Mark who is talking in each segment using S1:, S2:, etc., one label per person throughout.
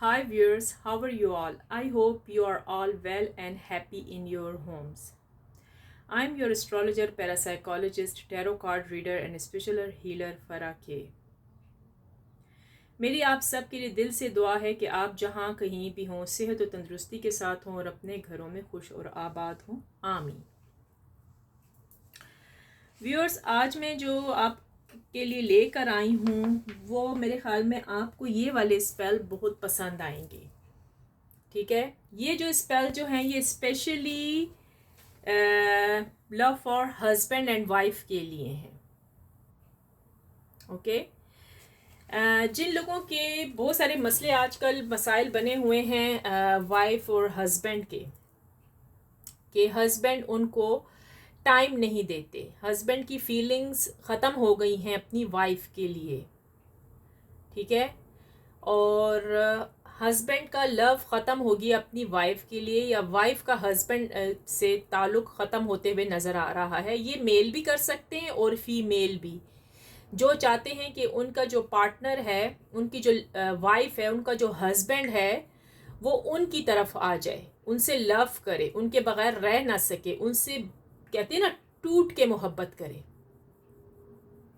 S1: Hi viewers, how are you all? I hope you are all well and happy in your homes. I'm your astrologer, parapsychologist, tarot card reader and spiritual healer Farah K. मेरी आप सब के लिए दिल से दुआ है कि आप जहाँ कहीं भी हों, सेहत और तंदुरुस्ती के साथ हों और अपने घरों में खुश और आबाद हों। आमीन। व्यूअर्स, आज मैं जो आपके लिए लेकर आई हूँ वो मेरे ख्याल में आपको ये वाले स्पेल बहुत पसंद आएंगे। ठीक है, ये जो स्पेल जो हैं ये specially love for husband and wife के लिए हैं। ओके, जिन लोगों के बहुत सारे मसले आजकल मसाइल बने हुए हैं वाइफ और हस्बैंड के हस्बैंड उनको टाइम नहीं देते, हस्बैंड की फीलिंग्स ख़त्म हो गई हैं अपनी वाइफ के लिए। ठीक है, और हस्बैंड का लव ख़त्म हो गया अपनी वाइफ के लिए, या वाइफ का हस्बैंड से ताल्लुक़ ख़त्म होते हुए नज़र आ रहा है। ये मेल भी कर सकते हैं और फीमेल भी, जो चाहते हैं कि उनका जो पार्टनर है, उनकी जो वाइफ है, उनका जो हस्बैंड है वो उनकी तरफ आ जाए, उनसे लव करे, उनके बगैर रह ना सके, उनसे कहते हैं ना टूट के मोहब्बत करे,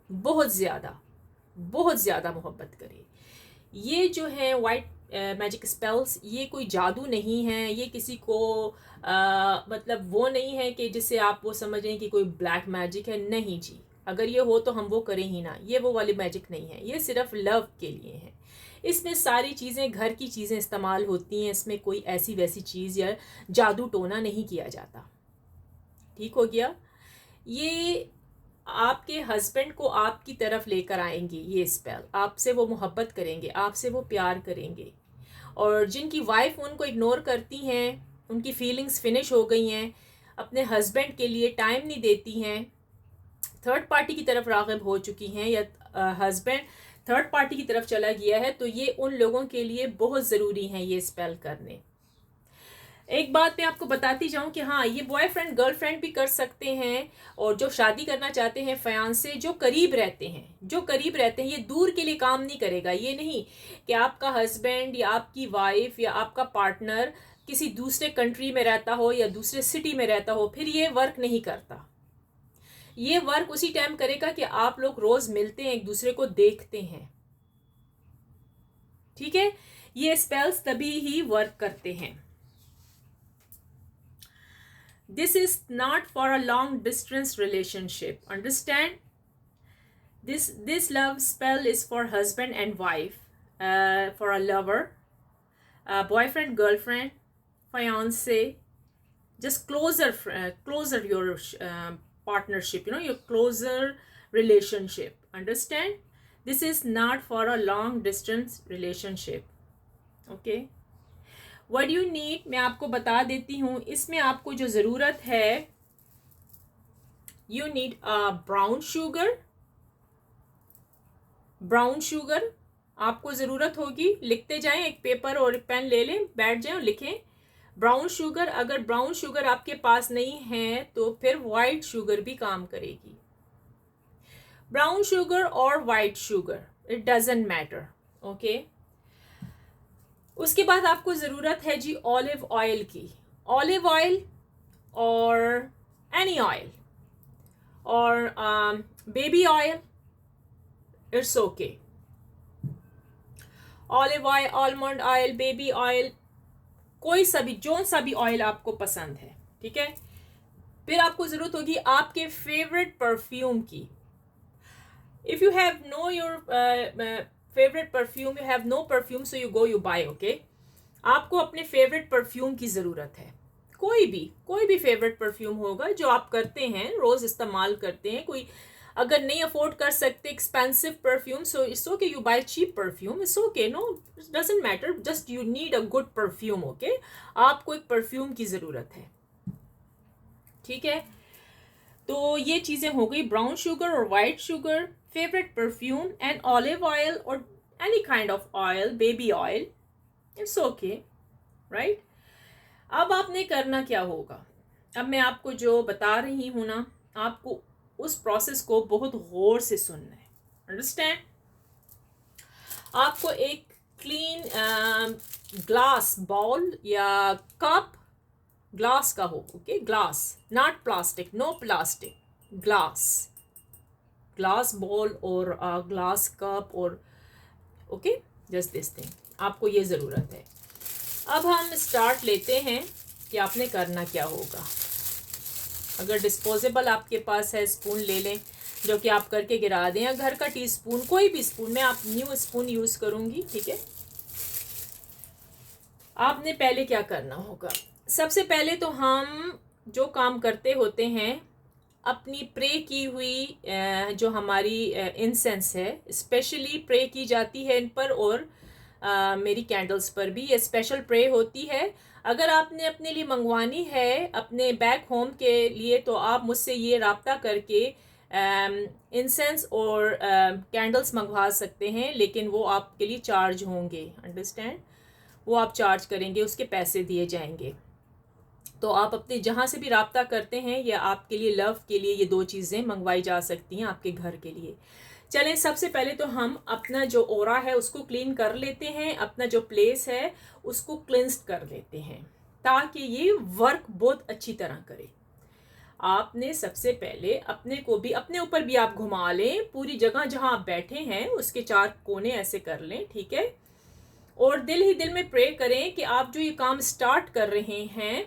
S1: बहुत ज़्यादा मोहब्बत करे। ये जो है वाइट मैजिक स्पेल्स, ये कोई जादू नहीं है, ये किसी को मतलब वो नहीं है कि जिससे आप वो समझें कि कोई ब्लैक मैजिक है। नहीं जी, अगर ये हो तो हम वो करें ही ना, ये वो वाली मैजिक नहीं है, ये सिर्फ लव के लिए है। इसमें सारी चीज़ें घर की चीज़ें इस्तेमाल होती हैं, इसमें कोई ऐसी वैसी चीज़ या जादू टोना नहीं किया जाता। ठीक हो गया। ये आपके हस्बैंड को आपकी तरफ लेकर आएंगे, ये स्पेल आपसे वो मोहब्बत करेंगे, आपसे वो प्यार करेंगे। और जिनकी वाइफ उनको इग्नोर करती हैं, उनकी फीलिंग्स फिनिश हो गई हैं, अपने हस्बैंड के लिए टाइम नहीं देती हैं, थर्ड पार्टी की तरफ राग़िब हो चुकी हैं, या हस्बैंड थर्ड पार्टी की तरफ चला गया है, तो ये उन लोगों के लिए बहुत ज़रूरी है ये स्पेल करने। एक बात मैं आपको बताती जाऊं कि हाँ, ये बॉयफ्रेंड गर्लफ्रेंड भी कर सकते हैं, और जो शादी करना चाहते हैं फियांसे, जो करीब रहते हैं, ये दूर के लिए काम नहीं करेगा। ये नहीं कि आपका हस्बैंड या आपकी वाइफ या आपका पार्टनर किसी दूसरे कंट्री में रहता हो या दूसरे सिटी में रहता हो, फिर ये वर्क नहीं करता। ये वर्क उसी टाइम करेगा कि आप लोग रोज मिलते हैं, एक दूसरे को देखते हैं। ठीक है, ये स्पेल्स तभी ही वर्क करते हैं। This is not for a long distance relationship. Understand? This love spell is for husband and wife, for a lover, boyfriend, girlfriend, fiance. Just closer your partnership. Your closer relationship. Understand? This is not for a long distance relationship. Okay? What do you need? मैं आपको बता देती हूँ। इसमें आपको जो ज़रूरत है, you need brown sugar आपको ज़रूरत होगी। लिखते जाएं, एक पेपर और पेन ले लें, बैठ जाएं और लिखें ब्राउन शुगर। अगर ब्राउन शुगर आपके पास नहीं है तो फिर वाइट शुगर भी काम करेगी। ब्राउन शुगर और white sugar, it doesn't matter. Okay, उसके बाद आपको ज़रूरत है जी ऑलिव ऑयल की। ऑलिव ऑयल और एनी ऑयल और baby oil, it's okay. Olive oil, almond oil, baby oil, कोई सा भी, जो सा भी ऑयल आपको पसंद है। ठीक है, फिर आपको ज़रूरत होगी आपके फेवरेट परफ्यूम की। If you have no your favourite perfume, you have no perfume, so you go you buy. Okay, आपको अपने फेवरेट परफ्यूम की ज़रूरत है। कोई भी फेवरेट परफ्यूम होगा जो आप करते हैं, रोज़ इस्तेमाल करते हैं। कोई अगर नहीं अफोर्ड कर सकते expensive perfume, so it's okay, you buy cheap perfume, it's okay, no it doesn't matter, just you need a good perfume. Okay, आपको एक परफ्यूम की ज़रूरत है। ठीक है, तो ये चीज़ें हो गई, ब्राउन शुगर और white sugar, favourite perfume and olive oil और any kind of oil, baby oil, it's okay, right. अब आपने करना क्या होगा, अब मैं आपको जो बता रही हूँ ना, आपको उस प्रोसेस को बहुत गौर से सुनना है। अंडरस्टैंड? आपको एक क्लीन ग्लास बॉल या कप, ग्लास का हो, okay, glass, not plastic, no plastic, glass, glass bowl और ग्लास कप और ओके, जस्ट दिस थिंग, आपको ये ज़रूरत है। अब हम स्टार्ट लेते हैं कि आपने करना क्या होगा। अगर डिस्पोजेबल आपके पास है, स्पून ले लें जो कि आप करके गिरा दें, या घर का टी स्पून, कोई भी स्पून, मैं आप न्यू स्पून यूज़ करूँगी, ठीक है। आपने पहले क्या करना होगा, सबसे पहले तो हम जो काम करते होते हैं, अपनी प्रे की हुई जो हमारी इंसेंस है, स्पेशली प्रे की जाती है इन पर, और मेरी कैंडल्स पर भी ये स्पेशल प्रे होती है। अगर आपने अपने लिए मंगवानी है अपने बैक होम के लिए, तो आप मुझसे ये राब्ता करके इंसेंस और कैंडल्स मंगवा सकते हैं, लेकिन वो आपके लिए चार्ज होंगे, अंडरस्टैंड, वो आप चार्ज करेंगे, उसके पैसे दिए जाएंगे। तो आप अपने जहाँ से भी राब्ता करते हैं, या आपके लिए लव के लिए ये 2 चीज़ें मंगवाई जा सकती हैं आपके घर के लिए। चलें, सबसे पहले तो हम अपना जो ओरा है उसको क्लीन कर लेते हैं, अपना जो प्लेस है उसको क्लिंस्ड कर लेते हैं, ताकि ये वर्क बहुत अच्छी तरह करे। आपने सबसे पहले अपने को भी, अपने ऊपर भी आप घुमा लें, पूरी जगह जहाँ आप बैठे हैं उसके 4 कोने ऐसे कर लें, ठीक है। और दिल ही दिल में प्रे करें कि आप जो ये काम स्टार्ट कर रहे हैं,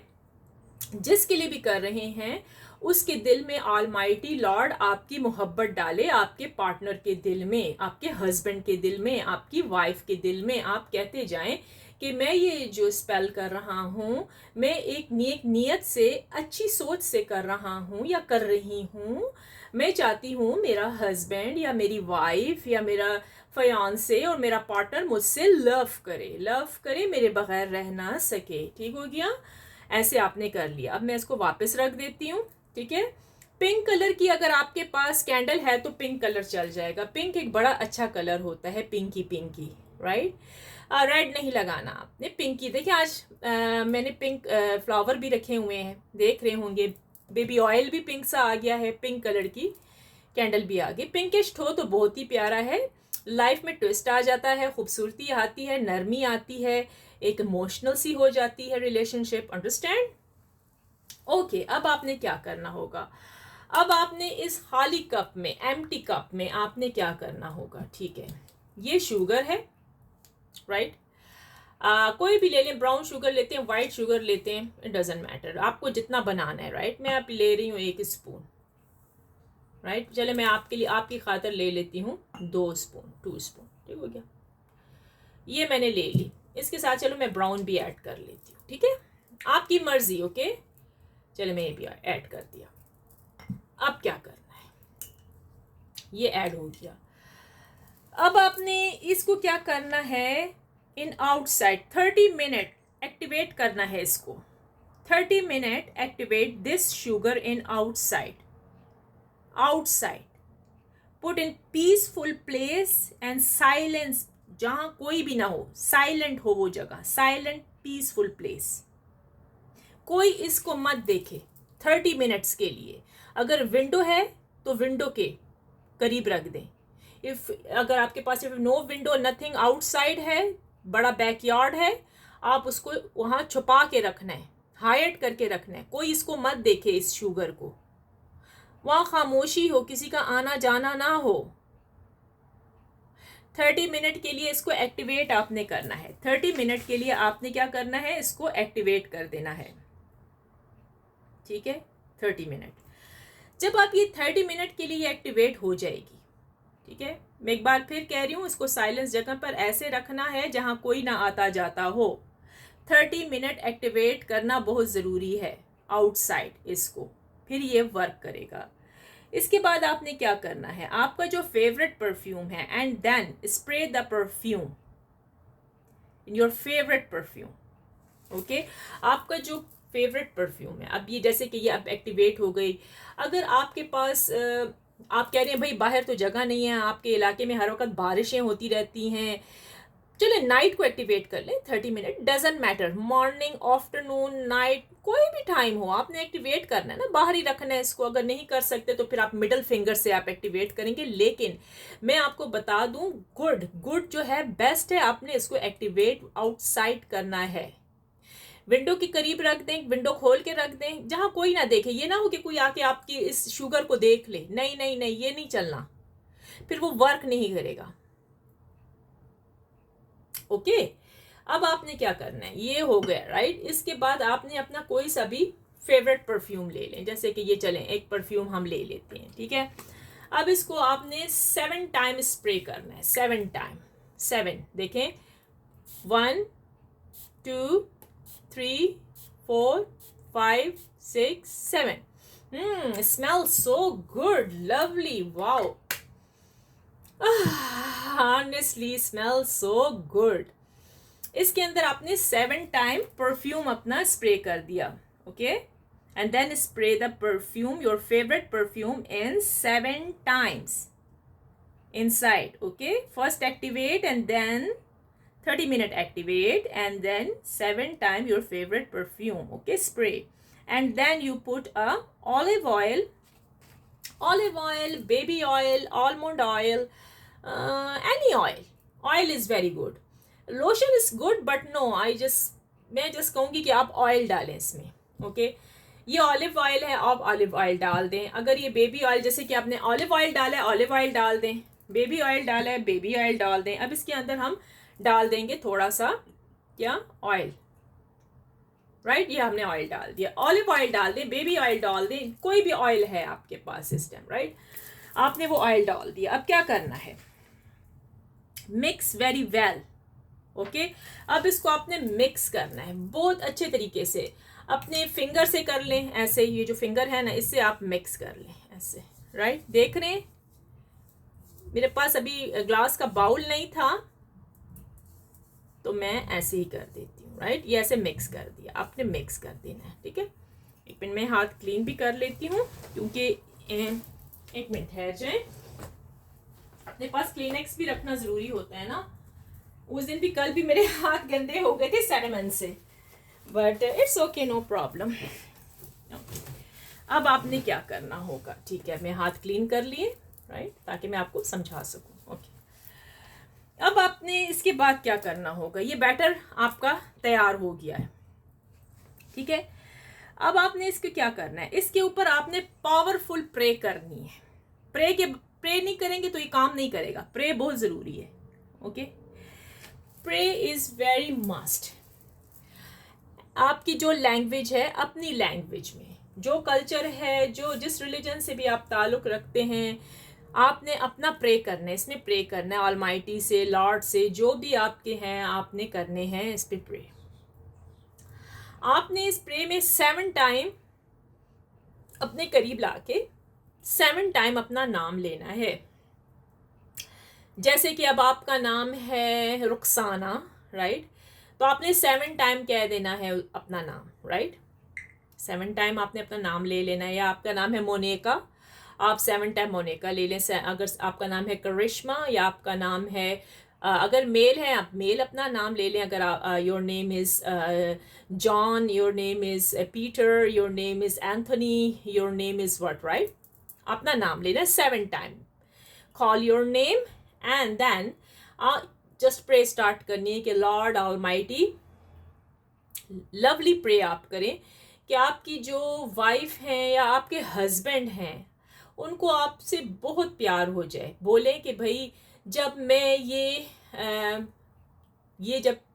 S1: जिसके लिए भी कर रहे हैं, उसके दिल में ऑलमाइटी लॉर्ड आपकी मोहब्बत डाले, आपके पार्टनर के दिल में, आपके हस्बैंड के दिल में, आपकी वाइफ के दिल में। आप कहते जाएं कि मैं ये जो स्पेल कर रहा हूँ, मैं एक नेक नियत से, अच्छी सोच से कर रहा हूँ या कर रही हूँ। मैं चाहती हूँ मेरा हस्बैंड या मेरी वाइफ या मेरा फयांसे और मेरा पार्टनर मुझसे लव करे, मेरे बगैर रह ना सके। ठीक हो गया, ऐसे आपने कर लिया। अब मैं इसको वापस रख देती हूँ, ठीक है। पिंक कलर की अगर आपके पास कैंडल है तो पिंक कलर चल जाएगा, पिंक एक बड़ा अच्छा कलर होता है, पिंकी पिंकी, राइट। रेड नहीं लगाना आपने, पिंकी। देखिए आज मैंने पिंक फ्लावर भी रखे हुए हैं, देख रहे होंगे, बेबी ऑयल भी पिंक सा आ गया है, पिंक कलर की कैंडल भी आ गई। पिंकिश हो तो बहुत ही प्यारा है, लाइफ में ट्विस्ट आ जाता है, खूबसूरती आती है, नरमी आती है, एक इमोशनल सी हो जाती है रिलेशनशिप, अंडरस्टैंड। ओके, अब आपने क्या करना होगा, अब आपने इस खाली कप में, एम्प्टी कप में आपने क्या करना होगा, ठीक है। ये शुगर है, राइट। कोई भी ले लें, ब्राउन शुगर लेते हैं, वाइट शुगर लेते हैं, इट डजेंट मैटर, आपको जितना बनाना है, राइट। मैं आप ले रही हूँ 1 स्पून, राइट। चले मैं आपके लिए, आपकी खातर ले लेती हूँ 2 स्पून, 2 स्पून, ठीक हो गया। ये मैंने ले ली, इसके साथ चलो मैं ब्राउन भी ऐड कर लेती हूँ, ठीक है, आपकी मर्जी, ओके। चलो मैं ये भी ऐड कर दिया। अब क्या करना है, ये ऐड हो गया। अब आपने इसको क्या करना है, इन आउटसाइड 30 मिनट एक्टिवेट करना है इसको, 30 minute activate this sugar in outside, outside, put in peaceful place and silence, जहां कोई भी ना हो, साइलेंट हो वो जगह, साइलेंट पीसफुल प्लेस, कोई इसको मत देखे 30 मिनट्स के लिए। अगर विंडो है तो विंडो के करीब रख दें, इफ अगर आपके पास नो विंडो, नथिंग आउटसाइड है, बड़ा बैकयार्ड है, आप उसको वहाँ छुपा के रखना है, हाइड करके रखना है, कोई इसको मत देखे, इस शुगर को, वहाँ खामोशी हो, किसी का आना जाना ना हो। 30 मिनट के लिए इसको एक्टिवेट आपने करना है, 30 मिनट के लिए आपने क्या करना है, इसको एक्टिवेट कर देना है, ठीक है। 30 मिनट, जब आप ये 30 मिनट के लिए एक्टिवेट हो जाएगी, ठीक है। मैं एक बार फिर कह रही हूँ, इसको साइलेंस जगह पर ऐसे रखना है जहां कोई ना आता जाता हो। 30 मिनट एक्टिवेट करना बहुत ज़रूरी है आउटसाइड इसको, फिर ये वर्क करेगा। इसके बाद आपने क्या करना है, आपका जो फेवरेट परफ्यूम है, and then spray the perfume in your favourite perfume, okay. आपका जो फेवरेट परफ्यूम है, अब ये जैसे कि ये अब एक्टिवेट हो गई। अगर आपके पास आप कह रहे हैं भाई बाहर तो जगह नहीं है, आपके इलाके में हर वक्त बारिशें होती रहती हैं, चले नाइट को एक्टिवेट कर लें 30 minute, doesn't matter, morning, afternoon, night, कोई भी टाइम हो आपने एक्टिवेट करना है ना, बाहर ही रखना है इसको। अगर नहीं कर सकते तो फिर आप मिडल फिंगर से आप एक्टिवेट करेंगे। लेकिन मैं आपको बता दूं, गुड गुड जो है बेस्ट है, आपने इसको एक्टिवेट आउटसाइड करना है। विंडो के करीब रख दें, विंडो खोल के रख दें जहां कोई ना देखे। ये ना हो कि कोई आके आपकी इस शुगर को देख ले, नहीं नहीं नहीं, ये नहीं चलना, फिर वो वर्क नहीं करेगा। ओके, अब आपने क्या करना है, ये हो गया राइट। इसके बाद आपने अपना कोई सा भी फेवरेट परफ्यूम ले लें, जैसे कि ये चलें एक परफ्यूम हम ले लेते हैं, ठीक है। अब इसको आपने 7 टाइम स्प्रे करना है, 7 टाइम, 7, देखें, 1 2 3 4 5 6 7। Smell so good, lovely, wow, honestly smells so good। इसके अंदर आपने 7 टाइम परफ्यूम अपना स्प्रे कर दिया, okay, and then spray the perfume, your favourite perfume, in 7 times inside, okay। first activate and then 30-minute activate and then 7 time your favorite perfume, okay, spray, and then you put a olive oil, baby oil, almond oil, any oil is very good, lotion is good, but no, मैं just कहूँगी कि आप oil डालें इसमें, okay. ये olive oil है, आप olive oil डाल दें। अगर ये बेबी ऑयल, जैसे कि आपने ऑलिव ऑयल डाला है, ऑलिव ऑयल डाल दें, बेबी ऑयल डाला है, बेबी ऑयल डाल दें। अब इसके अंदर हम डाल देंगे थोड़ा सा क्या, ऑयल, राइट, ये हमने ऑयल डाल दिया, ऑलिव ऑयल डाल दें, बेबी ऑयल डाल दें, कोई भी ऑयल है आपके पास इस टाइम, राइट। आपने वो ऑयल डाल दिया। अब क्या करना है, मिक्स वेरी वेल, ओके। अब इसको आपने मिक्स करना है बहुत अच्छे तरीके से, अपने फिंगर से कर लें ऐसे, ये जो फिंगर है ना, इससे आप मिक्स कर लें ऐसे, राइट। देख रहे हैं, मेरे पास अभी ग्लास का बाउल नहीं था तो मैं ऐसे ही कर देती हूँ, राइट। ये ऐसे मिक्स कर दिया, आपने मिक्स कर देना है, ठीक है। एक मिनट में हाथ क्लीन भी कर लेती हूँ, क्योंकि एक मिनट ठहर जाए, अपने पास क्लीनेक्स भी रखना जरूरी होता है ना। उस दिन भी, कल भी मेरे हाथ गंदे हो गए थे सेरेमन से, but it's okay, no problem. अब आपने क्या करना होगा, ठीक है, मैं हाथ क्लीन कर लिए, राइट, ताकि मैं आपको समझा सकूं, ओके। अब आपने इसके बाद क्या करना होगा, ये बैटर आपका तैयार हो गया है, ठीक है। अब आपने इसके क्या करना है, इसके ऊपर आपने पावरफुल प्रे करनी है। प्रे नहीं करेंगे तो ये काम नहीं करेगा, प्रे बहुत ज़रूरी है, okay. Pray is very must. आपकी जो लैंग्वेज है, अपनी लैंग्वेज में, जो कल्चर है, जो जिस रिलीजन से भी आप ताल्लुक़ रखते हैं, आपने अपना प्रे करना है, इसमें प्रे करना है ऑलमाइटी से, लॉर्ड से, जो भी आपके हैं आपने करने हैं इस पे प्रे। आपने इस प्रे में 7 टाइम अपने करीब लाके 7 टाइम अपना नाम लेना है। जैसे कि अब आपका नाम है रुखसाना, राइट, तो आपने 7 टाइम कह देना है अपना नाम, राइट। 7 टाइम आपने अपना नाम ले लेना है। या आपका नाम है मोनिका, आप 7 टाइम मोनिका ले लें। अगर आपका नाम है करिश्मा, या आपका नाम है अगर मेल है, आप मेल अपना नाम ले लें। अगर your name is John, your name is Peter, your name is Anthony, your name is what, right. अपना नाम लेना 7 time, call your name, and then just pray start करनी है कि लॉर्ड ऑलमाइटी, लवली प्रे आप करें कि आपकी जो वाइफ हैं या आपके हस्बैंड हैं, उनको आपसे बहुत प्यार हो जाए। बोलें कि भाई जब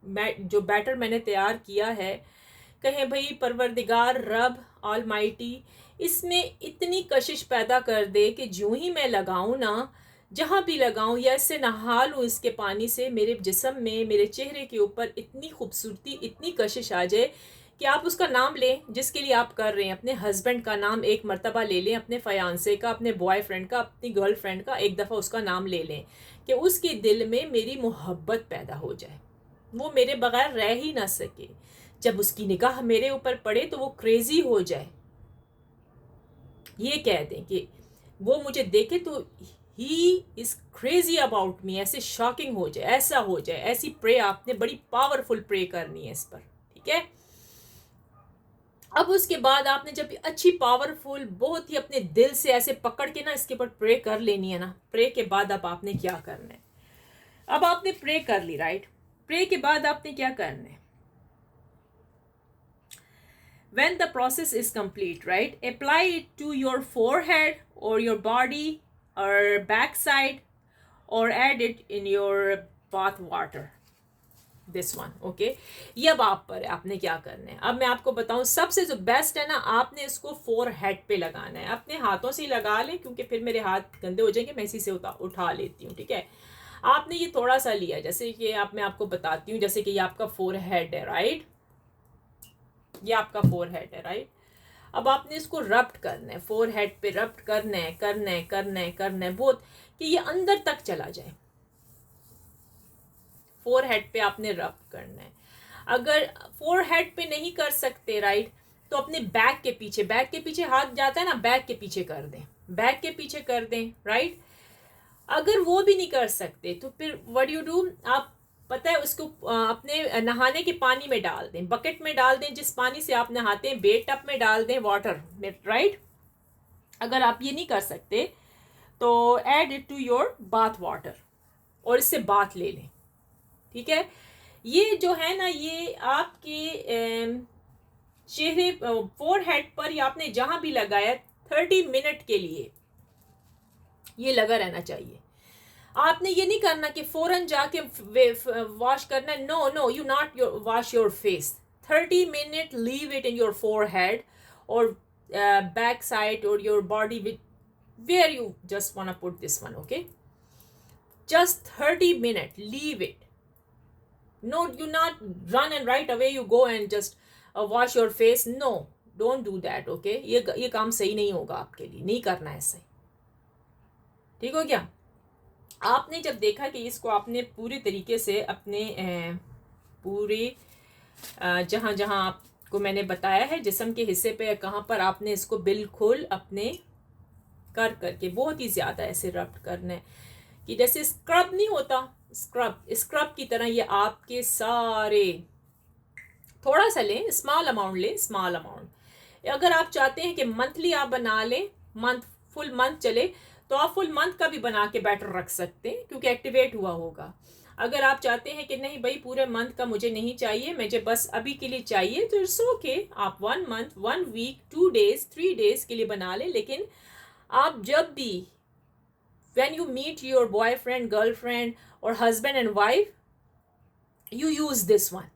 S1: मैं जो बैटर मैंने तैयार किया है, कहें भाई परवरदिगार रब ऑलमाइटी इसमें इतनी कशिश पैदा कर दे कि जो ही मैं लगाऊं ना, जहाँ भी लगाऊं या इससे नहा लूँ इसके पानी से, मेरे जिस्म में, मेरे चेहरे के ऊपर इतनी खूबसूरती, इतनी कशिश आ जाए कि आप उसका नाम लें जिसके लिए आप कर रहे हैं। अपने हस्बैंड का नाम एक मर्तबा ले लें, अपने फयांसे का, अपने बॉयफ्रेंड का, अपनी गर्लफ्रेंड का एक दफ़ा उसका नाम ले लें कि उसके दिल में मेरी मोहब्बत पैदा हो जाए, वो मेरे बगैर रह ही ना सके। जब उसकी निगाह मेरे ऊपर पड़े तो वो क्रेज़ी हो जाए। ये कह दें कि वो मुझे देखे तो he is crazy about me, ऐसे शॉकिंग हो जाए, ऐसा हो जाए, ऐसी प्रे आपने बड़ी पावरफुल प्रे करनी है इस पर, ठीक है। अब उसके बाद आपने जब अच्छी पावरफुल बहुत ही अपने दिल से ऐसे पकड़ के ना इसके ऊपर प्रे कर लेनी है ना, प्रे के बाद अब आपने क्या करना है, अब आपने प्रे कर ली, राइट। प्रे के बाद आपने क्या करना है, when the process is complete, right, apply it to your forehead or your body or backside or add it in your bath water, this one, okay. ये अब आप पर है, आपने क्या करना है। अब मैं आपको बताऊं, सबसे जो बेस्ट है ना, आपने इसको फोर हेड पे लगाना है। अपने हाथों से ही लगा लें, क्योंकि फिर मेरे हाथ गंदे हो जाएंगे, मैं इसी से उठा लेती हूँ, ठीक है। आपने ये थोड़ा सा लिया, जैसे कि मैं आपको बताती हूँ, जैसे कि ये आपका फोर हेड है, राइट, ये आपका फोर हेड है, राइट। अब आपने इसको रब्ट करना है, फोर हेड पे रब्ट करना है, करना है, करना है, करना है बहुत, कि ये अंदर तक चला जाए। फोर हेड पे आपने रब करना है। अगर फोर हेड पे नहीं कर सकते, राइट, तो अपने बैक के पीछे हाथ जाता है ना, बैक के पीछे कर दें, बैक के पीछे कर दें, राइट। अगर वो भी नहीं कर सकते तो फिर व्हाट यू डू, आप पता है उसको अपने नहाने के पानी में डाल दें, बकेट में डाल दें, जिस पानी से आप नहाते हैं, बेड टब में डाल दें, वाटर में, राइट। अगर आप ये नहीं कर सकते तो add it to your bath water, और इससे बाथ ले लें, ठीक है। ये जो है ना, ये आपके चेहरे फोर हेड पर या आपने जहां भी लगाया 30 मिनट के लिए ये लगा रहना चाहिए। आपने ये नहीं करना कि फौरन जाके वॉश करना है, no no, you not wash your face, 30 minute leave it in your forehead और बैक साइड और your body with where you just want to put this one, okay. Just 30 minute, leave it. No, you not run and right away you go and just wash your face. No, don't do that, okay? ये काम सही नहीं होगा आपके लिए, नहीं करना है ऐसे, ठीक हो क्या। आपने जब देखा कि इसको आपने पूरी तरीके से अपने पूरे जहाँ जहाँ आपको मैंने बताया है जिस्म के हिस्से पे कहाँ पर आपने इसको बिल्कुल अपने कर करके बहुत ही ज़्यादा ऐसे रब करना है, कि जैसे स्क्रब नहीं होता, स्क्रब की तरह ये आपके सारे, थोड़ा सा लें, स्मॉल अमाउंट लें, स्मॉल अमाउंट। अगर आप चाहते हैं कि मंथली आप बना लें, मंथ फुल मंथ चले, तो आप फुल मंथ का भी बना के बैटर रख सकते हैं, क्योंकि एक्टिवेट हुआ होगा। अगर आप चाहते हैं कि नहीं भाई पूरे मंथ का मुझे नहीं चाहिए, मुझे बस अभी के लिए चाहिए, तो इट्स ओके, आप 1 मंथ 1 वीक 2 डेज 3 डेज के लिए बना लें। लेकिन आप जब भी when you meet your boyfriend, girlfriend or husband and wife, you use this one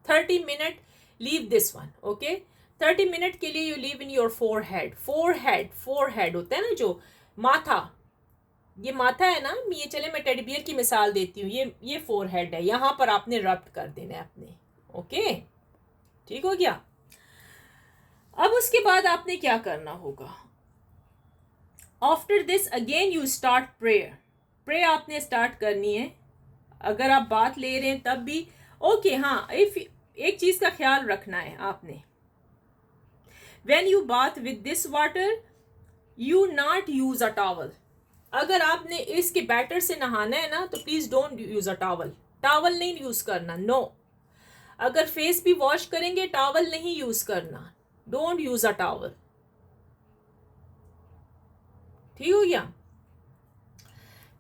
S1: 30 minute, leave this one, okay। 30 minute के लिए you leave in your forehead, forehead होता है ना जो माथा, ये माथा है ना, ये चले मैं टेडी बियर की मिसाल देती हूँ, ये फोरहेड है, यहाँ पर आपने रब कर देना है अपने, ओके, ठीक हो गया। अब उसके बाद आपने क्या करना होगा, after this again you start prayer, pray आपने स्टार्ट करनी है। अगर आप बात ले रहे हैं तब भी ओके, हाँ, एक चीज का ख्याल रखना है आपने, when you bath with this water you not use a towel. अगर आपने इसके बैटर से नहाना है ना, तो please don't use a towel, towel नहीं यूज करना, नो। अगर फेस भी वॉश करेंगे टॉवल नहीं यूज करना, डोंट यूज अ टॉवल, ठीक हो गया।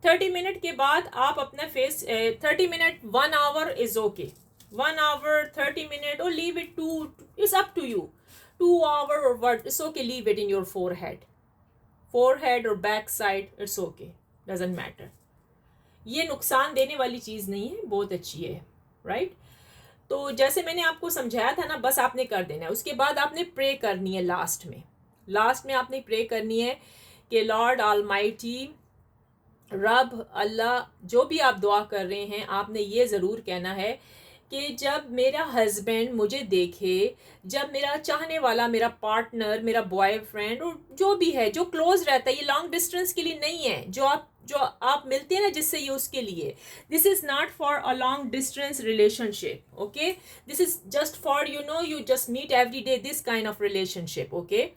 S1: 30 मिनट के बाद आप अपना face 30 minute 1 hour is okay, 1 hour 30 minute और leave it to, is up to you, 2 hour और what, it's okay, leave it in your forehead और back side, it's okay, doesn't matter. ये नुकसान देने वाली चीज़ नहीं है, बहुत अच्छी है, राइट। तो जैसे मैंने आपको समझाया था ना, बस आपने कर देना है। उसके बाद आपने प्रे करनी है, लास्ट में आपने प्रे करनी है कि लॉर्ड ऑलमाइटी, रब, अल्लाह, जो भी आप दुआ कर रहे हैं, आपने ये ज़रूर कहना है कि जब मेरा हस्बैंड मुझे देखे, जब मेरा चाहने वाला, मेरा पार्टनर, मेरा बॉयफ्रेंड और जो भी है, जो क्लोज रहता है, ये लॉन्ग डिस्टेंस के लिए नहीं है, जो आप मिलते हैं ना जिससे, ये उसके लिए, this is not for a long distance relationship, okay. This is just for, you just meet every day, this kind of relationship, okay.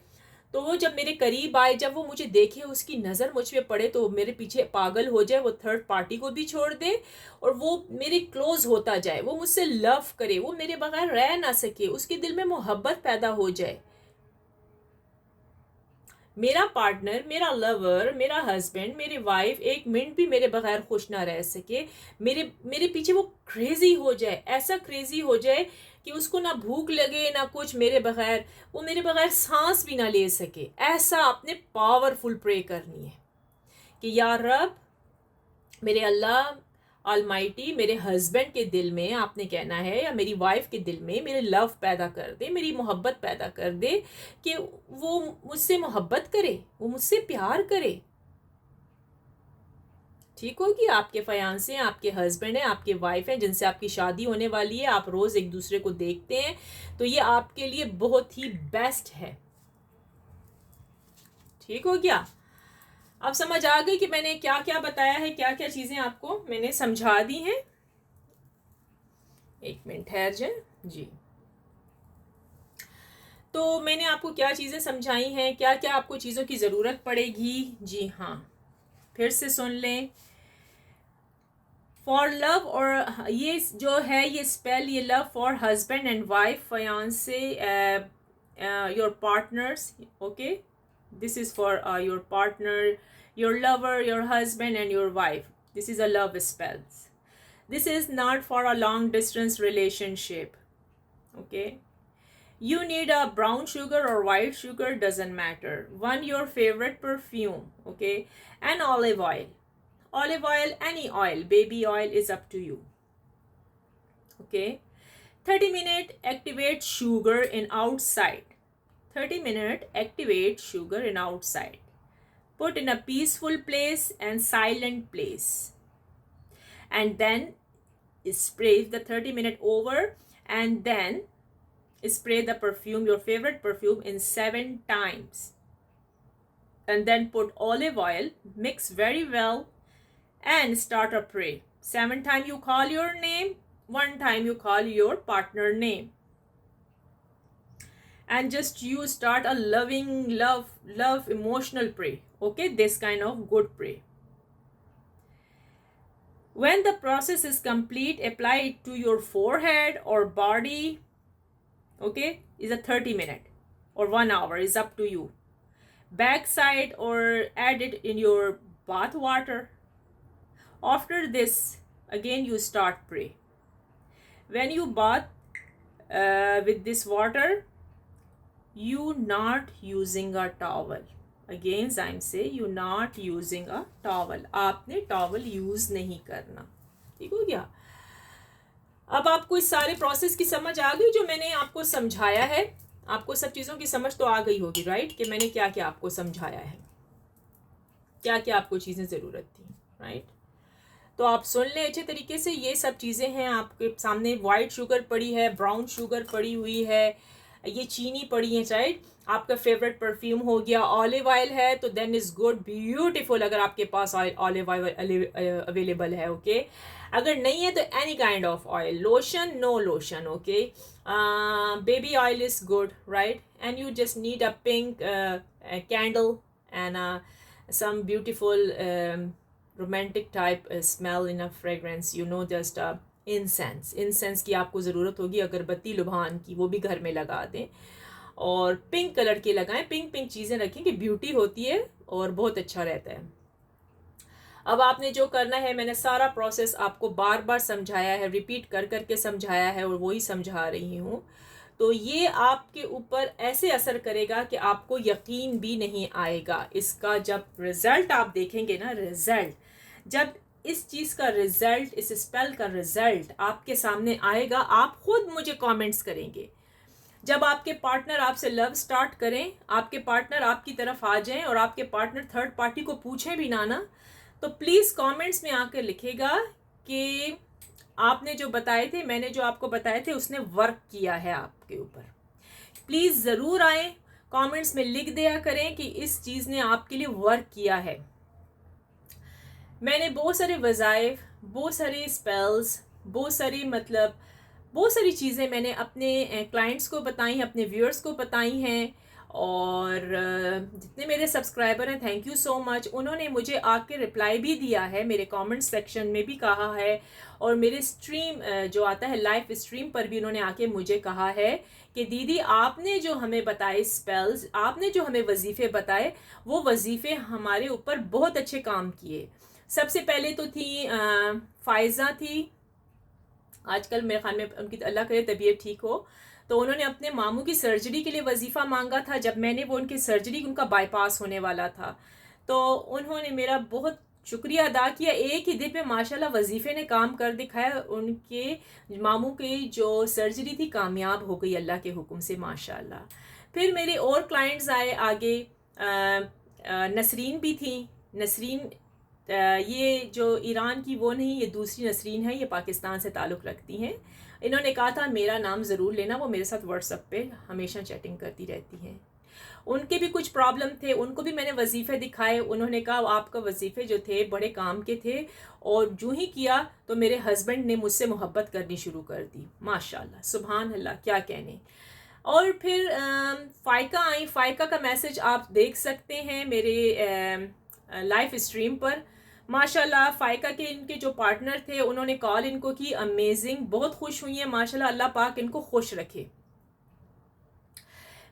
S1: तो वो जब मेरे करीब आए, जब वो मुझे देखे, उसकी नज़र मुझ पे पड़े, तो मेरे पीछे पागल हो जाए, वो थर्ड पार्टी को भी छोड़ दे और वो मेरे क्लोज होता जाए, वो मुझसे लव करे, वो मेरे बगैर रह ना सके, उसके दिल में मोहब्बत पैदा हो जाए। मेरा पार्टनर, मेरा लवर, मेरा हस्बैंड, मेरी वाइफ एक मिनट भी मेरे बगैर खुश ना रह सके, मेरे मेरे पीछे वो क्रेजी हो जाए, ऐसा क्रेजी हो जाए कि उसको ना भूख लगे ना कुछ मेरे बगैर, वो मेरे बगैर सांस भी ना ले सके। ऐसा आपने पावरफुल प्रे करनी है कि या रब, मेरे अल्लाह ऑलमाइटी, मेरे हस्बैंड के दिल में आपने कहना है, या मेरी वाइफ के दिल में मेरे लव पैदा कर दे, मेरी मोहब्बत पैदा कर दे, कि वो मुझसे मोहब्बत करे, वो मुझसे प्यार करे। ठीक हो कि आपके फयांसे हैं, आपके हस्बैंड हैं, आपके वाइफ हैं, जिनसे आपकी शादी होने वाली है, आप रोज़ एक दूसरे को देखते हैं, तो ये आपके लिए बहुत ही बेस्ट है। ठीक हो गया? अब समझ आ गई कि मैंने क्या क्या बताया है, क्या क्या चीज़ें आपको मैंने समझा दी हैं। एक मिनट ठहर जाए जी। तो मैंने आपको क्या चीज़ें समझाई हैं, क्या क्या आपको चीज़ों की ज़रूरत पड़ेगी। जी हाँ, फिर से सुन लें। फॉर लव, और ये जो है ये स्पेल, ये love for husband and wife, fiance, your partners, okay, this is for your partner, your lover, your husband and your wife. This is a love spells. This is not for a long distance relationship, okay. You need a brown sugar or white sugar, doesn't matter. One, your favorite perfume, okay, and olive oil. Olive oil, any oil, baby oil, is up to you, okay. 30-minute activate sugar in outside. 30-minute activate sugar in outside. Put in a peaceful place and silent place. And then spray the 30-minute over, and then spray the perfume, your favorite perfume, in 7 times. And then put olive oil, mix very well, and start a pray. 7 times you call your name, 1 time you call your partner name. And just you start a loving, love emotional pray, okay, this kind of good pray. When the process is complete, apply it to your forehead or body, okay, is a 30-minute or 1 hour, is up to you. Backside, or add it in your bath water. After this, again you start pray. When you bath with this water, you not using a towel. Again I'm say you not using a towel. आपने towel use नहीं करना। ठीक हो गया? अब आपको इस सारे प्रोसेस की समझ आ गई जो मैंने आपको समझाया है। आपको सब चीज़ों की समझ तो आ गई होगी, राइट, कि मैंने क्या क्या आपको समझाया है, क्या क्या आपको चीज़ें ज़रूरत थी, राइट। तो आप सुन लें अच्छे तरीके से। ये सब चीज़ें हैं आपके सामने। वाइट शुगर पड़ी है, ब्राउन शुगर पड़ी हुई है, ये चीनी पड़ी है, राइट। आपका फेवरेट परफ्यूम हो गया, ऑलिव ऑयल है तो देन इज़ गुड, ब्यूटीफुल, अगर आपके पास ऑलिव ऑयल अवेलेबल है, ओके। अगर नहीं है तो any kind of oil, lotion, no lotion, okay. Baby oil is good, right. And you just need a pink candle and some beautiful romantic type smell in a fragrance, you know, just incense की आपको ज़रूरत होगी, अगरबत्ती लुभान की, वो भी घर में लगा दें, और पिंक कलर के लगाएं, पिंक चीज़ें रखें कि ब्यूटी होती है और बहुत अच्छा रहता है। अब आपने जो करना है, मैंने सारा प्रोसेस आपको बार बार समझाया है, रिपीट कर करके समझाया है और वही समझा रही हूँ। तो ये आपके ऊपर ऐसे असर करेगा कि आपको यकीन भी नहीं आएगा इसका। जब रिज़ल्ट आप देखेंगे ना, रिज़ल्ट, जब इस चीज़ का रिज़ल्ट, इस स्पेल का रिज़ल्ट आपके सामने आएगा, आप खुद मुझे कमेंट्स करेंगे। जब आपके पार्टनर आपसे लव स्टार्ट करें, आपके पार्टनर आपकी तरफ आ जाएं और आपके पार्टनर थर्ड पार्टी को पूछें भी ना, तो प्लीज़ कमेंट्स में आकर लिखेगा कि आपने जो बताए थे, मैंने जो आपको बताए थे, उसने वर्क किया है आपके ऊपर। प्लीज़ ज़रूर आए, कमेंट्स में लिख दिया करें कि इस चीज़ ने आपके लिए वर्क किया है। मैंने बहुत सारे वज़ाइफ, बहुत सारे स्पेल्स, बहुत सारी चीज़ें मैंने अपने क्लाइंट्स को बताई हैं, अपने व्यूअर्स को बताई हैं, और जितने मेरे सब्सक्राइबर हैं, थैंक यू सो मच। उन्होंने मुझे आके रिप्लाई भी दिया है, मेरे कमेंट सेक्शन में भी कहा है, और मेरे स्ट्रीम जो आता है लाइव स्ट्रीम पर भी उन्होंने आके मुझे कहा है कि दीदी आपने जो हमें बताए स्पेल्स, आपने जो हमें वजीफ़े बताए, वो वजीफ़े हमारे ऊपर बहुत अच्छे काम किए। सबसे पहले तो थी फ़ायज़ा थी, आजकल मेरे ख्याल में उनकी अल्लाह करे तबीयत ठीक हो। तो उन्होंने अपने मामू की सर्जरी के लिए वजीफ़ा मांगा था। जब मैंने वो उनकी सर्जरी, उनका बाईपास होने वाला था, तो उन्होंने मेरा बहुत शुक्रिया अदा किया। एक ही दिन पे माशाल्लाह वजीफ़े ने काम कर दिखाया। उनके मामू की जो सर्जरी थी कामयाब हो गई अल्लाह के हुक्म से माशाल्लाह। फिर मेरे और क्लाइंट्स आए आगे। नसरीन भी थी। नसरीन ये जो ईरान की वो नहीं, ये दूसरी नसरीन है, ये पाकिस्तान से ताल्लुक़ रखती हैं। इन्होंने कहा था मेरा नाम ज़रूर लेना, वो मेरे साथ व्हाट्सएप पे हमेशा चैटिंग करती रहती हैं। उनके भी कुछ प्रॉब्लम थे, उनको भी मैंने वजीफ़े दिखाए। उन्होंने कहा आपका वजीफ़े जो थे बड़े काम के थे, और जो ही किया तो मेरे हस्बैंड ने मुझसे मोहब्बत करनी शुरू कर दी। माशाल्लाह, सुभान अल्लाह, क्या कहने। और फिर फ़ाइका आई। फ़ाइका का मैसेज आप देख सकते हैं मेरे लाइव स्ट्रीम पर। माशाल्लाह फ़ाइका के इनके जो पार्टनर थे उन्होंने कॉल इनको की, अमेजिंग, बहुत खुश हुई हैं माशाल्लाह। अल्लाह पाक इनको खुश रखे।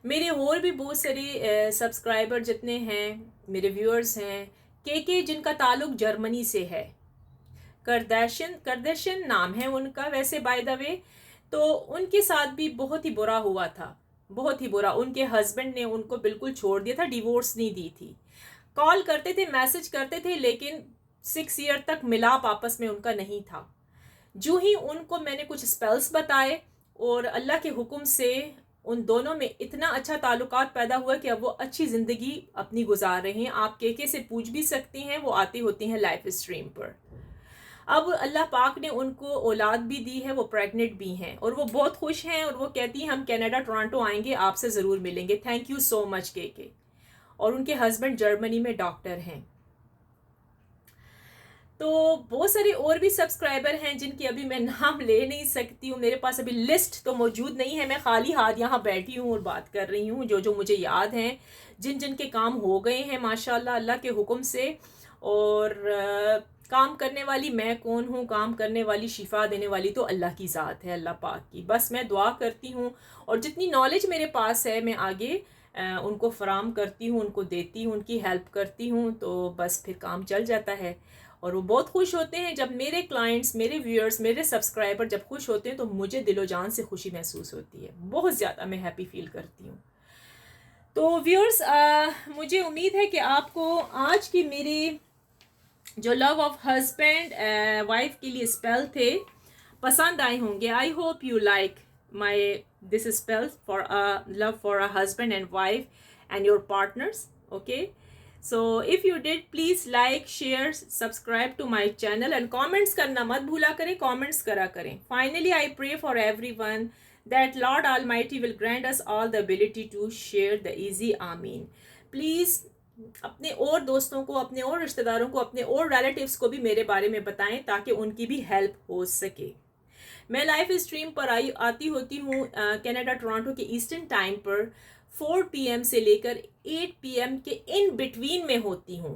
S1: मेरे और भी बहुत सारे सब्सक्राइबर जितने हैं, मेरे व्यूअर्स हैं, के जिनका ताल्लुक़ जर्मनी से है, करदेशन नाम है उनका वैसे बाय द वे। तो उनके साथ भी बहुत ही बुरा हुआ था, बहुत ही बुरा। उनके हस्बैंड ने उनको बिल्कुल छोड़ दिया था, डिवोर्स नहीं दी थी। कॉल करते थे, मैसेज करते थे, लेकिन 6 ईयर तक मिलाप आपस में उनका नहीं था। जो ही उनको मैंने कुछ स्पेल्स बताए, और अल्लाह के हुक्म से उन दोनों में इतना अच्छा ताल्लुकात पैदा हुआ कि अब वो अच्छी ज़िंदगी अपनी गुजार रहे हैं। आप के से पूछ भी सकती हैं, वो आती होती हैं लाइव स्ट्रीम पर। अब अल्लाह पाक ने उनको औलाद भी दी है, वो प्रेग्नेंट भी हैं, और वो बहुत खुश हैं, और वो कहती हैं हम कनाडा टोरंटो आएंगे, आपसे ज़रूर मिलेंगे। थैंक यू सो मच के। और उनके हस्बैंड जर्मनी में डॉक्टर हैं। तो बहुत सारे और भी सब्सक्राइबर हैं जिनकी अभी मैं नाम ले नहीं सकती हूँ, मेरे पास अभी लिस्ट तो मौजूद नहीं है। मैं खाली हाथ यहाँ बैठी हूँ और बात कर रही हूँ, जो जो मुझे याद हैं, जिन जिन के काम हो गए हैं माशाल्लाह अल्लाह के हुक्म से। और काम करने वाली मैं कौन हूँ, काम करने वाली, शिफा देने वाली तो अल्लाह की ज़ात है, अल्लाह पाक की। बस मैं दुआ करती हूँ, और जितनी नॉलेज मेरे पास है मैं आगे उनको फराम करती हूँ, उनको देती हूँ, उनकी हेल्प करती हूँ, तो बस फिर काम चल जाता है। और वो बहुत खुश होते हैं जब मेरे क्लाइंट्स, मेरे व्यूअर्स, मेरे सब्सक्राइबर जब खुश होते हैं, तो मुझे दिलो जान से खुशी महसूस होती है, बहुत ज़्यादा मैं हैप्पी फील करती हूँ। तो व्यूअर्स, मुझे उम्मीद है कि आपको आज की मेरी जो लव ऑफ हस्बैंड वाइफ के लिए स्पेल थे पसंद आए होंगे। I hope you like my this spell for love for a husband and wife and your partners. Okay, so if you did, please like, share, subscribe to my channel, and comments करना मत भूला करें, comments करा करें। Finally, I pray for everyone that Lord Almighty will grant us all the ability to share the easy Amin. Please अपने और दोस्तों को, अपने और रिश्तेदारों को, अपने और रिलेटिव्स को भी मेरे बारे में बताएं, ताकि उनकी भी हेल्प हो सके। मैं लाइव स्ट्रीम पर आती होती हूँ कनाडा टोरंटो के ईस्टर्न टाइम पर 4 PM से लेकर 8 PM के इन बिटवीन में होती हूँ।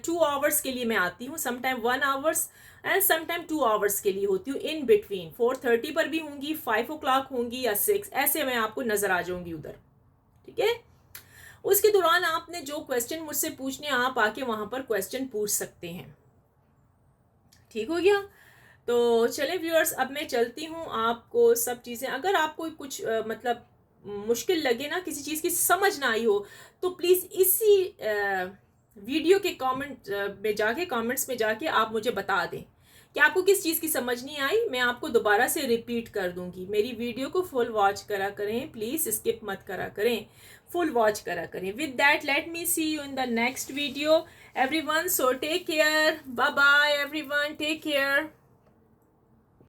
S1: 2 आवर्स के लिए मैं आती हूँ, sometime 1 hours and sometime 2 hours के लिए होती हूँ इन बिटवीन। 4:30 पर भी होंगी, 5 o'clock होंगी, या 6, ऐसे मैं आपको नज़र आ जाऊँगी उधर, ठीक है। उसके दौरान आपने जो क्वेश्चन मुझसे पूछने, आप आके वहाँ पर क्वेश्चन पूछ सकते हैं, ठीक हो गया। तो चले व्यूअर्स, अब मैं चलती हूँ। आपको सब चीज़ें, अगर आपको कुछ मतलब मुश्किल लगे ना, किसी चीज़ की समझ ना आई हो, तो प्लीज़ इसी वीडियो के कमेंट में जाके, कमेंट्स में जाके आप मुझे बता दें कि आपको किस चीज़ की समझ नहीं आई। मैं आपको दोबारा से रिपीट कर दूंगी। मेरी वीडियो को फुल वॉच करा करें, प्लीज़ स्किप मत करा करें, फुल वॉच करा करें। With that, let me see you in the next video everyone. So take care, bye bye everyone, take care.